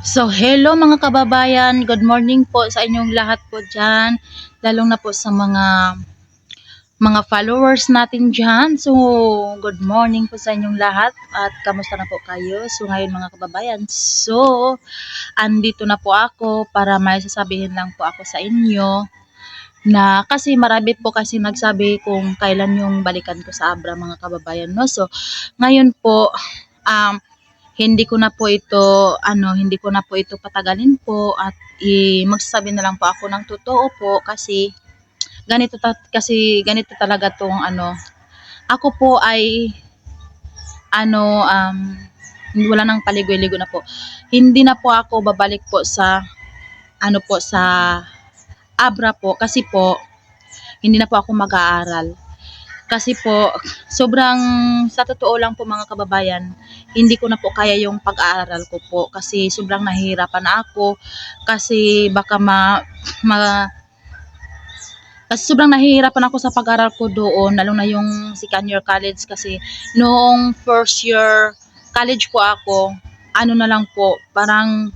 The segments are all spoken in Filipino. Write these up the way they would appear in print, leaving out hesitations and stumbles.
So, hello mga kababayan. Good morning po sa inyong lahat po dyan. Lalong na po sa mga followers natin dyan. So, good morning po sa inyong lahat. At kamusta na po kayo? So, ngayon mga kababayan. So, andito na po ako para may sasabihin lang po ako sa inyo na kasi marami po kasi nagsabi kung kailan yung balikan ko sa Abra mga kababayan. No? So, ngayon po, hindi ko na po ito hindi ko na po ito patagalin po at magsasabi na lang po ako ng totoo po kasi ganito talaga tong ako po ay ano um wala nang paligoy-ligo na po. Hindi na po ako babalik po sa sa Abra po kasi po hindi na po ako mag-aaral. Kasi po, sobrang sa totoo lang po mga kababayan, hindi ko na po kaya yung pag-aaral ko po kasi sobrang nahihirapan na ako kasi baka kasi sobrang nahihirapan ako sa pag-aaral ko doon, lalo na yung second year college kasi noong first year college po ako, na lang po, parang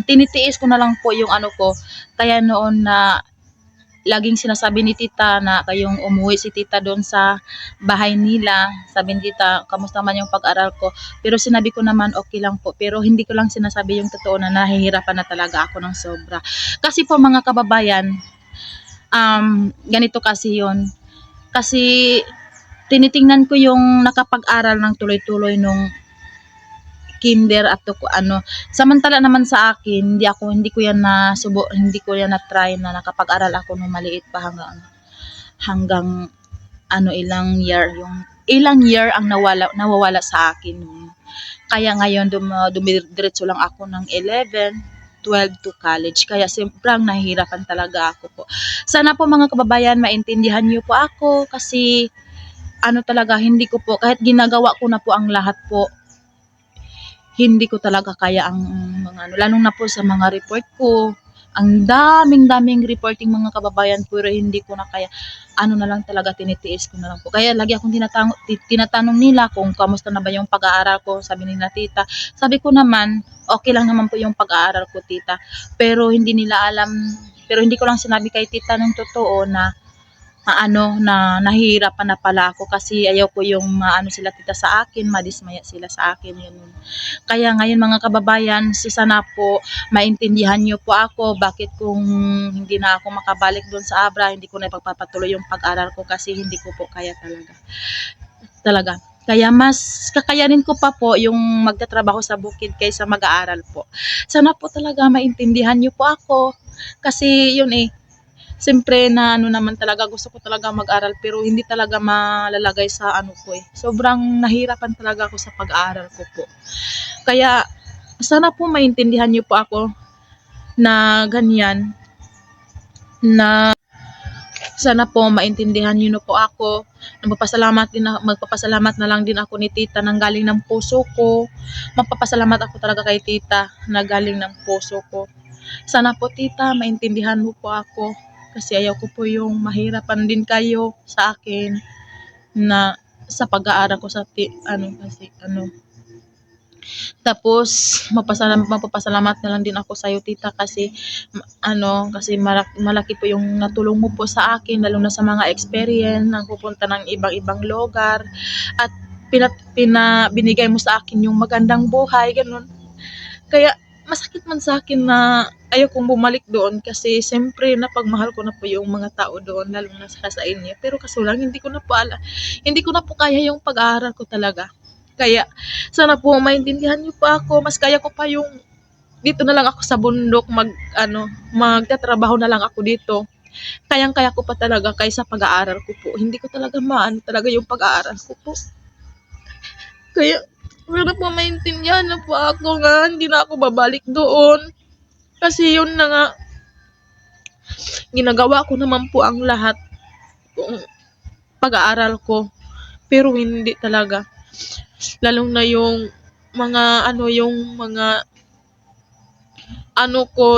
tinitiis ko na lang po yung ko, kaya noon na laging sinasabi ni tita na kayong umuwi si tita doon sa bahay nila. Sabi ni tita, kamusta man yung pag-aral ko? Pero sinabi ko naman, okay lang po. Pero hindi ko lang sinasabi yung totoo na nahihirapan na talaga ako ng sobra. Kasi po mga kababayan, ganito kasi yon. Kasi tinitingnan ko yung nakapag-aral ng tuloy-tuloy nung kinder at samantala naman sa akin hindi ko yan hindi ko yan na try na nakapag-aral ako nung maliit pa hanggang ilang year ang nawawala sa akin. Kaya ngayon dumidiretso lang ako ng 11 12 to college. Kaya sobrang nahihirapan talaga ako po. Sana po mga kababayan maintindihan niyo po ako kasi talaga hindi ko po kahit ginagawa ko na po ang lahat po, hindi ko talaga kaya ang mga lalo na po sa mga report ko. Ang daming reporting mga kababayan pero hindi ko na kaya. Na lang talaga tinitiis ko na lang po. Kaya lagi akong tinatanong nila kung kamusta na ba yung pag-aaral ko. Sabi nila tita. Sabi ko naman, okay lang naman po yung pag-aaral ko tita. Pero hindi nila alam, pero hindi ko lang sinabi kay tita ng totoo na na nahihirapan na pala ako kasi ayaw ko yung maano sila tita sa akin, madismaya sila sa akin, yun. Kaya ngayon mga kababayan, sana po maintindihan niyo po ako bakit kung hindi na ako makabalik doon sa Abra, hindi ko na ipagpapatuloy yung pag-aral ko kasi hindi ko po kaya talaga. Talaga. Kaya mas kakayanin ko pa po yung magtatrabaho sa bukid kaysa mag-aaral po. Sana po talaga maintindihan niyo po ako kasi yun siyempre na naman talaga gusto ko talaga mag-aral pero hindi talaga malalagay sa ko Sobrang nahirapan talaga ako sa pag-aaral ko po. Kaya sana po maintindihan niyo po ako na ganyan, na sana po maintindihan niyo po ako. Magpapasalamat na lang din ako ni tita nang galing ng puso ko. Magpapasalamat ako talaga kay tita na galing ng puso ko. Sana po tita maintindihan mo po ako kasi ayaw ko po yung mahirapan din kayo sa akin na sa pag-aaral ko tapos magpapasalamat na lang din ako sa iyo tita kasi kasi malaki po yung natulong mo po sa akin lalo na sa mga experience ng pupunta ng ibang-ibang lugar at binigay mo sa akin yung magandang buhay ganun. Kaya masakit man sa akin na ayaw kong bumalik doon kasi siyempre napagmahal ko na po yung mga tao doon lalo na sa inyo. Pero kaso lang hindi ko na po kaya yung pag-aaral ko talaga. Kaya sana po maintindihan niyo pa ako. Mas kaya ko pa yung dito na lang ako sa bundok magtatrabaho na lang ako dito. Kayang-kaya ko pa talaga kaysa pag-aaral ko po. Hindi ko talaga talaga yung pag-aaral ko po. Kaya wala po maintindihan na po ako nga hindi na ako babalik doon. Kasi yun na nga, ginagawa ko naman po ang lahat kung pag-aaral ko. Pero hindi talaga. Lalong na yung mga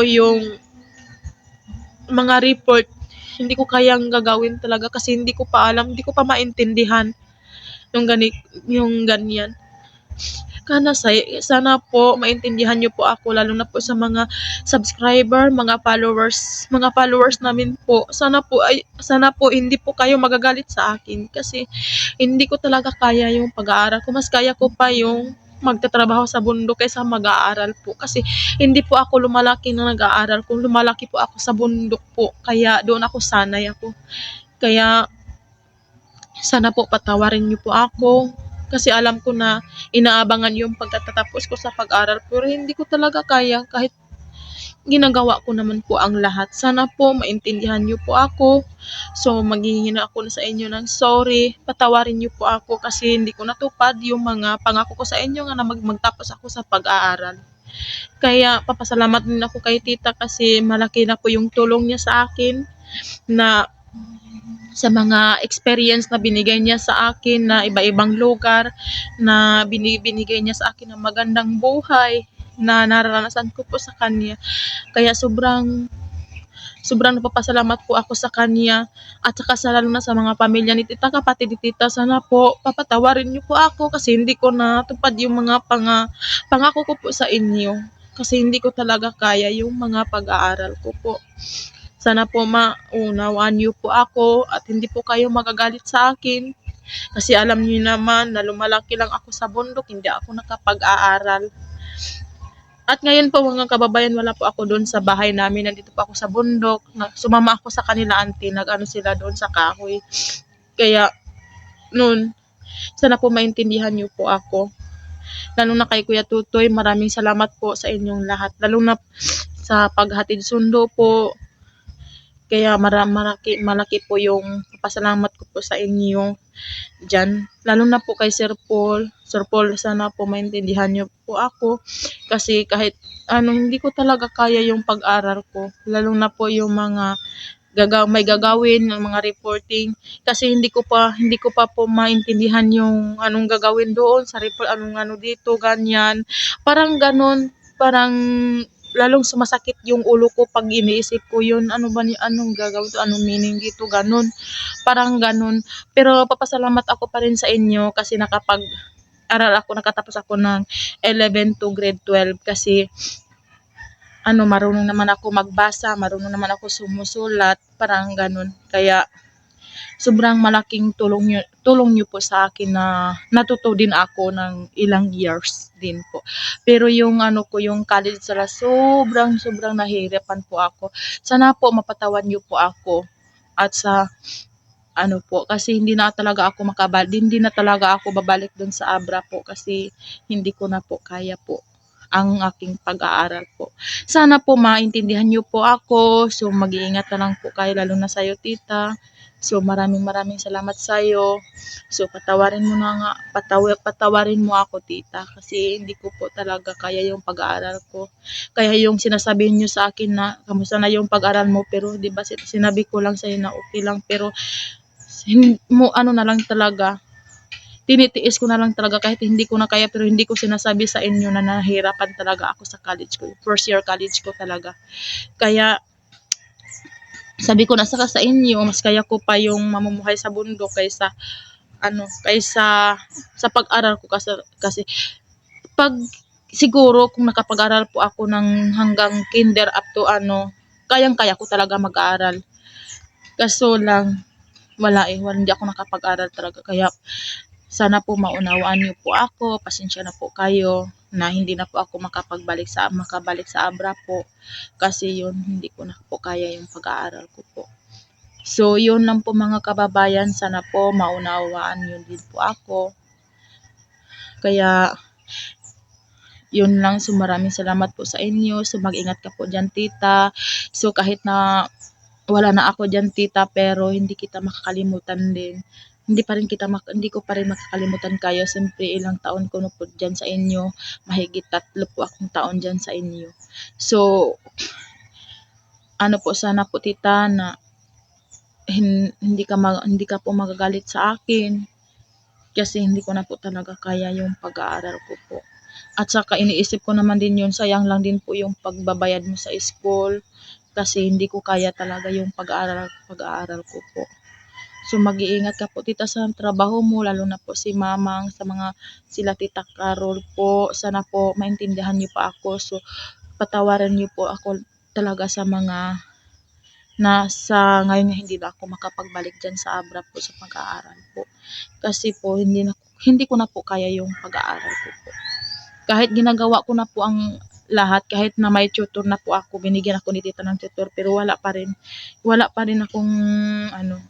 yung mga report, hindi ko kayang gagawin talaga kasi hindi ko pa alam, hindi ko pa maintindihan yung ganyan. Sana po maintindihan niyo po ako, lalo na po sa mga subscriber, mga followers namin po. Sana po hindi po kayo magagalit sa akin kasi hindi ko talaga kaya yung pag-aaral ko. Mas kaya ko pa yung magtatrabaho sa bundok kaysa mag-aaral po. Kasi hindi po ako lumalaki na nag-aaral. Kung lumalaki po ako sa bundok po, kaya doon ako sanay ako. Kaya sana po patawarin niyo po ako. Kasi alam ko na inaabangan yung pagtatapos ko sa pag-aral, pero hindi ko talaga kaya kahit ginagawa ko naman po ang lahat. Sana po maintindihan niyo po ako. So, maghihingi na ako sa inyo ng sorry. Patawarin niyo po ako kasi hindi ko natupad yung mga pangako ko sa inyo nga na magtapos ako sa pag-aaral. Kaya papasalamat din ako kay tita kasi malaki na po yung tulong niya sa akin na sa mga experience na binigay niya sa akin na iba-ibang lugar, na binigay niya sa akin ng magandang buhay na nararanasan ko po sa kanya. Kaya sobrang napapasalamat po ako sa kanya at saka lalo na sa mga pamilya ni tita, kapatid ni tita. Sana po papatawarin niyo po ako kasi hindi ko natupad yung mga pangako ko po sa inyo. Kasi hindi ko talaga kaya yung mga pag-aaral ko po. Sana po maunawaan niyo po ako at hindi po kayo magagalit sa akin. Kasi alam niyo naman na lumalaki lang ako sa bundok, hindi ako nakapag-aaral. At ngayon po mga kababayan, wala po ako doon sa bahay namin. Nandito po ako sa bundok. Sumama ako sa kanila auntie. Nag-ano sila doon sa kahoy. Kaya noon, sana po maintindihan niyo po ako. Lalo na kay Kuya Tutoy, maraming salamat po sa inyong lahat. Lalo na sa paghatid sundo po. Kaya malaki po yung pasalamat ko po sa inyo dyan. Lalo na po kay Sir Paul. Sir Paul, sana po maintindihan niyo po ako. Kasi kahit hindi ko talaga kaya yung pag-aral ko. Lalo na po yung mga may gagawin, ng mga reporting. Kasi hindi ko pa po maintindihan yung anong gagawin doon sa report, anong dito, ganyan. Parang ganun, parang lalong sumasakit yung ulo ko pag iniisip ko yun. Anong gagawin to, anong meaning dito, ganun. Parang ganun. Pero papasalamat ako pa rin sa inyo kasi nakatapos ako ng 11 to grade 12 kasi marunong naman ako magbasa, marunong naman ako sumusulat, parang ganun. Kaya sobrang malaking tulong niyo po sa akin na natuto din ako ng ilang years din po. Pero yung yung college sobrang nahihirapan po ako. Sana po mapatawan niyo po ako at sa po, kasi hindi na talaga ako babalik dun sa Abra po kasi hindi ko na po kaya po ang aking pag-aaral po. Sana po maintindihan niyo po ako. So, mag-iingat na lang po kayo, lalo na sa'yo, tita. So, maraming salamat sa'yo. So, patawarin mo ako, tita, kasi hindi ko po talaga kaya yung pag-aaral ko. Kaya yung sinasabi niyo sa akin na, kamusta na yung pag-aaral mo, pero di ba sinabi ko lang sa'yo na okay lang, pero na lang talaga, tinitiis ko na lang talaga kahit hindi ko na kaya, pero hindi ko sinasabi sa inyo na nahirapan talaga ako sa college ko. First year college ko talaga. Kaya sabi ko na saka sa inyo, mas kaya ko pa yung mamumuhay sa bundok kaysa sa pag-aral ko kasi pag siguro kung nakapag-aral po ako ng hanggang kinder up to kayang-kaya ko talaga mag-aaral. Kaso lang hindi ako nakapag-aral talaga. Kaya sana po maunawaan niyo po ako, pasensya na po kayo na hindi na po ako makabalik sa Abra po kasi yun hindi ko na po kaya yung pag-aaral ko po. So yun lang po mga kababayan, sana po maunawaan niyo din po ako. Kaya yun lang, so maraming salamat po sa inyo. So mag-ingat ka po dyan, tita. So kahit na wala na ako dyan, tita, pero hindi kita makakalimutan din. Hindi ko pa rin makakalimutan kayo. Siyempre, ilang taon ko na po dyan sa inyo. Mahigit 3 po akong taon dyan sa inyo. So, sana po, tita, na hindi ka po magagalit sa akin. Kasi hindi ko na po talaga kaya yung pag-aaral ko po. At saka iniisip ko naman din yun, sayang lang din po yung pagbabayad mo sa school. Kasi hindi ko kaya talaga yung pag-aaral ko po. So, mag-iingat ka po tita sa trabaho mo, lalo na po si mamang, sa mga sila tita Carol po. Sana po maintindihan niyo pa ako. So, patawarin niyo po ako talaga sa mga nasa ngayon na hindi na ako makapagbalik diyan sa Abra po sa pag-aaral po. Kasi po hindi ko na po kaya yung pag-aaral ko po. Kahit ginagawa ko na po ang lahat, kahit na may tutor na po ako, binigyan ako ni tita ng tutor, pero wala pa rin akong ano,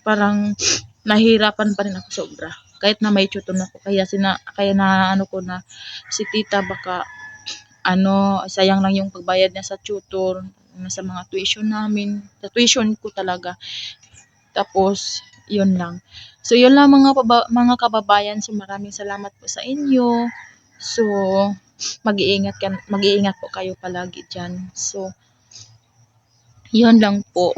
parang nahihirapan pa rin ako sobra. Kahit na may tutor na po, kaya na ano ko na si tita baka ano, sayang lang yung pagbayad niya sa tutor, sa mga tuition namin, sa tuition ko talaga. Tapos, yun lang. So, yun lang mga kababayan. So, maraming salamat po sa inyo. So, mag-iingat po kayo palagi dyan. So, yun lang po.